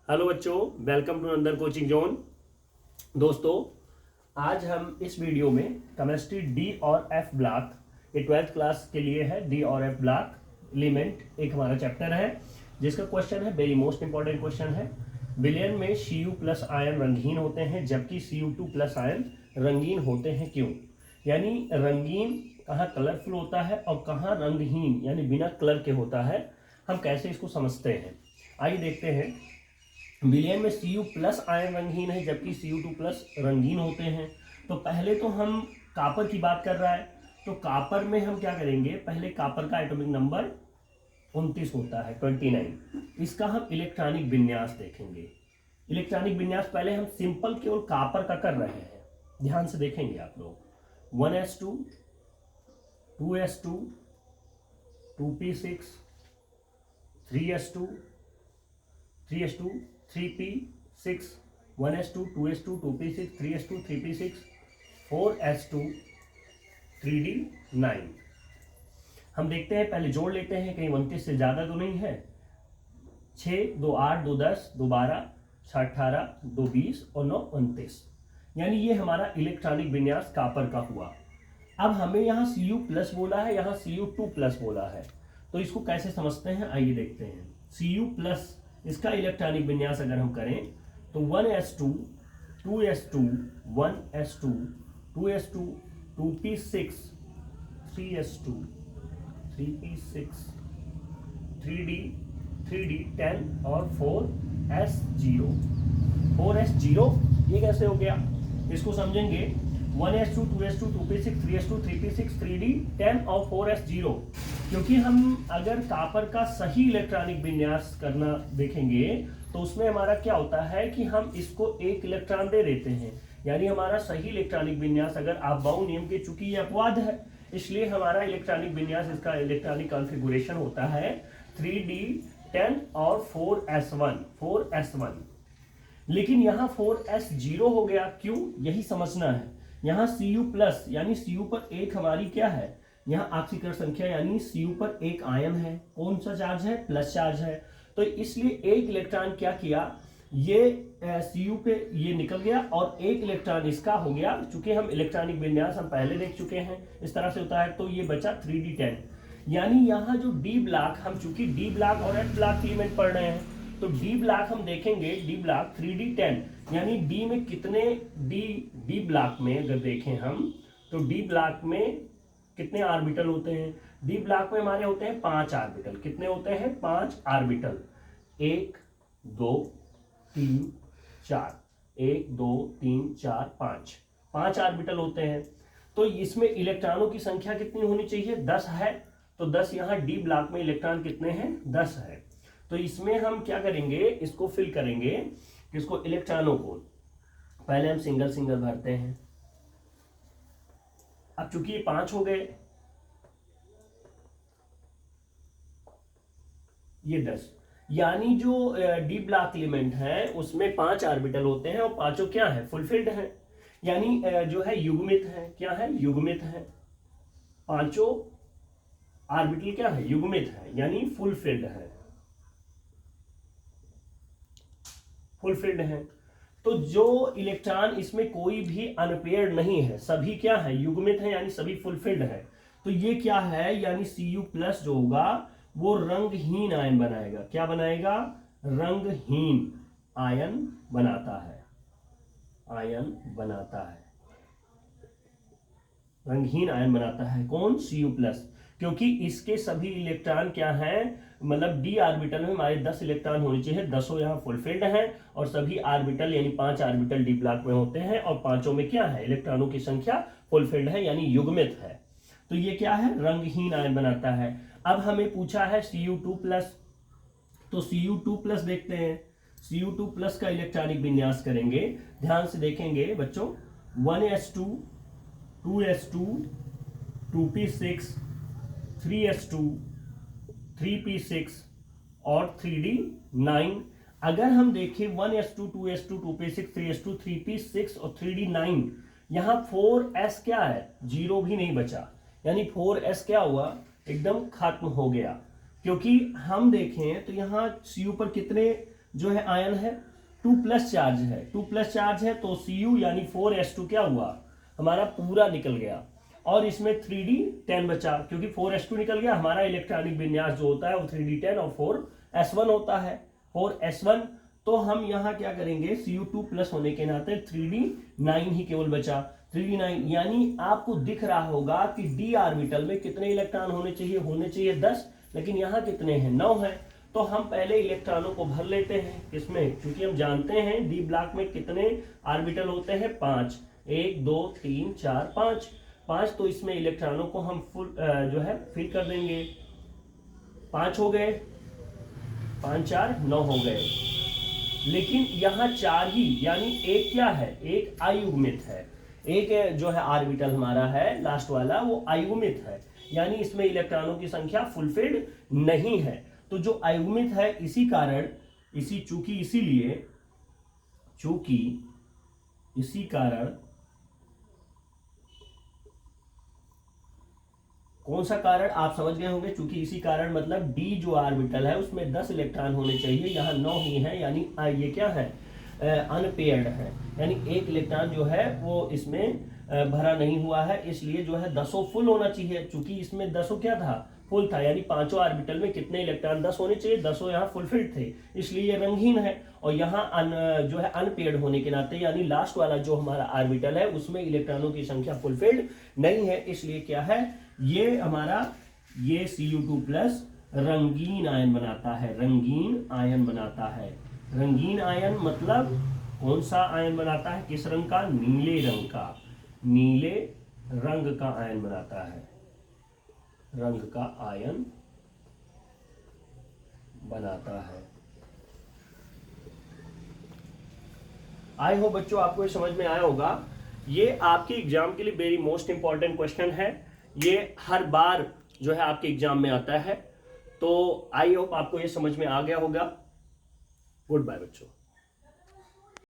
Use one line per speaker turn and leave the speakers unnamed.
Hello बच्चों, welcome to अंदर coaching zone. दोस्तों, आज हम इस वीडियो में केमिस्ट्री डी और एफ ब्लॉक, ये 12th क्लास के लिए है। डी और एफ ब्लॉक एलिमेंट एक हमारा चैप्टर है जिसका क्वेश्चन है, वेरी मोस्ट इंपॉर्टेंट क्वेश्चन है। विलयन में Cu प्लस आयन रंगहीन होते हैं जबकि Cu2 प्लस आयन रंगीन होते हैं, क्यों? यानी रंगीन कहाँ कलरफुल होता है और कहाँ रंगहीन यानी बिना कलर के होता है, हम कैसे इसको समझते हैं। आइए देखते हैं। विलयन में Cu प्लस आयन रंगहीन है जबकि Cu2 प्लस रंगीन होते हैं। तो पहले तो हम कापर की बात कर रहा है, तो कापर में हम क्या करेंगे, पहले कापर का एटॉमिक नंबर 29 होता है, 29। इसका हम इलेक्ट्रॉनिक विन्यास देखेंगे। इलेक्ट्रॉनिक विन्यास पहले हम सिंपल केवल कापर का कर रहे हैं, ध्यान से देखेंगे आप लोग। 1s2 2s2 2p6 3s2 3s2 3p6 1s2 2s2 2p6 3s2 3p6 4s2 3d9। हम देखते हैं, पहले जोड़ लेते हैं, कहीं 29 से ज़्यादा तो नहीं है। 6 2 8 2 10 2 12 6 18 2 20 और 9 29, यानी ये हमारा इलेक्ट्रॉनिक विन्यास कापर का हुआ। अब हमें यहाँ Cu प्लस बोला है, यहाँ Cu2 प्लस बोला है, तो इसको कैसे समझते हैं आइए देखते हैं। Cu प्लस, इसका इलेक्ट्रॉनिक विन्यास अगर हम करें तो 1s2 2s2 1s2 2s2 2p6 3s2 3p6 3d10 और 4s0 4s0। ये कैसे हो गया, इसको समझेंगे। 1s2 2s2 2p6 3s2 3p6 3d10 और 4s0, क्योंकि हम अगर कापर का सही इलेक्ट्रॉनिक विन्यास करना देखेंगे तो उसमें हमारा क्या होता है कि हम इसको एक इलेक्ट्रॉन दे देते हैं, यानी हमारा सही इलेक्ट्रॉनिक विन्यास अगर अफबाउ नियम के, चूंकि ये अपवाद है इसलिए हमारा इलेक्ट्रॉनिक विन्यास, इसका इलेक्ट्रॉनिक कॉन्फ़िगरेशन होता है 3d10 और 4s1। लेकिन यहाँ 4s0 हो गया, क्यों, यही समझना है। यहाँ Cu प्लस यानी Cu पर एक हमारी क्या है, यहाँ ऑक्सीकरण संख्या यानी Cu पर एक आयन है, कौन सा चार्ज है, प्लस चार्ज है। तो इसलिए एक इलेक्ट्रॉन क्या किया, ये Cu पे ये निकल गया और एक इलेक्ट्रॉन इसका हो गया। चूंकि हम इलेक्ट्रॉनिक विन्यास हम पहले देख चुके हैं, इस तरह से होता है, तो ये बचा 3d10। यानी यहाँ जो डी ब्लॉक, हम चूंकि डी ब्लॉक और एफ ब्लॉक एलिमेंट पढ़ रहे हैं, तो डी ब्लॉक हम देखेंगे, डी ब्लॉक 3d10, यानी डी में कितने, डी ब्लॉक में अगर देखें हम तो डी ब्लॉक में कितने ऑर्बिटल होते हैं। डी ब्लॉक में हमारे होते हैं 5 ऑर्बिटल। कितने होते हैं, 5 ऑर्बिटल। 1 2 3 4 1 2 3 4 5 ऑर्बिटल होते हैं। तो इसमें इलेक्ट्रॉनों की संख्या कितनी होनी चाहिए, 10 है। तो 10 यहाँ डी ब्लॉक में इलेक्ट्रॉन कितने हैं, 10 है। तो इसमें हम क्या करेंगे, इसको फिल करेंगे, इसको इलेक्ट्रॉनों को पहले हम सिंगल सिंगल भरते हैं। अब चूंकि ये 5 हो गए, ये 10, यानी जो डी ब्लॉक एलिमेंट है उसमें 5 ऑर्बिटल होते हैं और पांचों क्या है, फुलफिल्ड है, यानी जो है युग्मित है। क्या है, युग्मित है। पांचों ऑर्बिटल क्या है, युग्मित है, यानी फुलफिल्ड है, फुलफिल्ड है। तो जो इलेक्ट्रॉन, इसमें कोई भी अनपेयर्ड नहीं है, सभी क्या है, युग्मित है, यानी सभी फुलफिल्ड है। तो ये क्या है, यानी Cu प्लस जो होगा वो रंगहीन आयन बनाएगा। क्या बनाएगा, रंगहीन आयन बनाता है, आयन बनाता है, रंगहीन आयन बनाता है। कौन, Cu प्लस, क्योंकि इसके सभी इलेक्ट्रॉन क्या हैं, मतलब डी ऑर्बिटल में हमारे 10 इलेक्ट्रॉन होने चाहिए, 10 यहाँ फुलफिल्ड हैं और सभी ऑर्बिटल यानी 5 ऑर्बिटल डी ब्लॉक में होते हैं और पांचों में क्या है, इलेक्ट्रॉनों की संख्या फुलफिल्ड है यानी युग्मित है। तो ये क्या है, रंगहीन आयन बनाता है। अब हमें पूछा है Cu2 प्लस, तो Cu2 प्लस देखते हैं। Cu2 प्लस का इलेक्ट्रॉनिक विन्यास करेंगे, ध्यान से देखेंगे बच्चों। 1s2 2s2 2p6 3s2 3p6 और 3d9। अगर हम देखें 1s2 2s2 2p6 3s2 3p6 और 3d9, यहाँ 4s क्या है, 0 भी नहीं बचा, यानी 4s क्या हुआ, एकदम खत्म हो गया। क्योंकि हम देखें तो यहाँ Cu पर कितने जो है आयन है, 2+ चार्ज है, 2+ चार्ज है, तो Cu यानी 4s2 क्या हुआ हमारा पूरा निकल गया, और इसमें 3d10 बचा, क्योंकि 4s2 निकल गया, हमारा इलेक्ट्रॉनिक विन्यास जो होता है वो 3d10 और 4s1 होता है, 4s1। तो हम यहाँ क्या करेंगे, Cu2+ होने के नाते 3d9 ही केवल बचा, 3d9, यानी आपको दिख रहा होगा कि d ऑर्बिटल में कितने इलेक्ट्रॉन होने चाहिए 10, लेकिन यहाँ कितने हैं, 9 है। तो हम पहले इलेक्ट्रॉनों को भर लेते हैं इसमें, क्योंकि हम जानते हैं डी ब्लॉक में कितने ऑर्बिटल होते हैं, 5, 1 2 3 4 5, तो इसमें इलेक्ट्रॉनों को हम फुल जो है फिल कर देंगे, 5 हो गए, 5 4 9 हो गए, लेकिन यहाँ 4 ही, यानी एक क्या है, एक अयुग्मित है, एक जो है ऑर्बिटल हमारा है लास्ट वाला वो अयुग्मित है, यानी इसमें इलेक्ट्रॉनों की संख्या फुलफिल्ड नहीं है। तो जो अयुग्मित है इसी कारण, इसी कारण कौन सा कारण आप समझ गए होंगे, चूंकि इसी कारण मतलब डी जो ऑर्बिटल है उसमें 10 इलेक्ट्रॉन होने चाहिए, यहाँ 9 ही है, यानी ये क्या है, अनपेयर्ड है, यानी एक इलेक्ट्रॉन जो है वो इसमें भरा नहीं हुआ है, इसलिए जो है 10 फुल होना चाहिए, चूंकि इसमें 10 क्या था, फुल था, यानी पांचों ऑर्बिटल में कितने इलेक्ट्रॉन 10 होने चाहिए, 10 यहाँ फुलफिल्ड थे, इसलिए ये रंगहीन है। और यहाँ जो है अनपेयर्ड होने के नाते, यानी लास्ट वाला जो हमारा ऑर्बिटल है उसमें इलेक्ट्रॉनों की संख्या फुलफिल्ड नहीं है, इसलिए क्या है, ये हमारा ये Cu2+ रंगीन आयन बनाता है, रंगीन आयन बनाता है। रंगीन आयन मतलब कौन सा आयन बनाता है, किस रंग का, नीले रंग का, नीले रंग का आयन बनाता है, रंग का आयन बनाता है। आई होप बच्चों आपको ये समझ में आया होगा। ये आपके एग्जाम के लिए वेरी मोस्ट इंपॉर्टेंट क्वेश्चन है, ये हर बार जो है आपके एग्जाम में आता है, तो आई होप आपको ये समझ में आ गया होगा। गुड बाय बच्चों।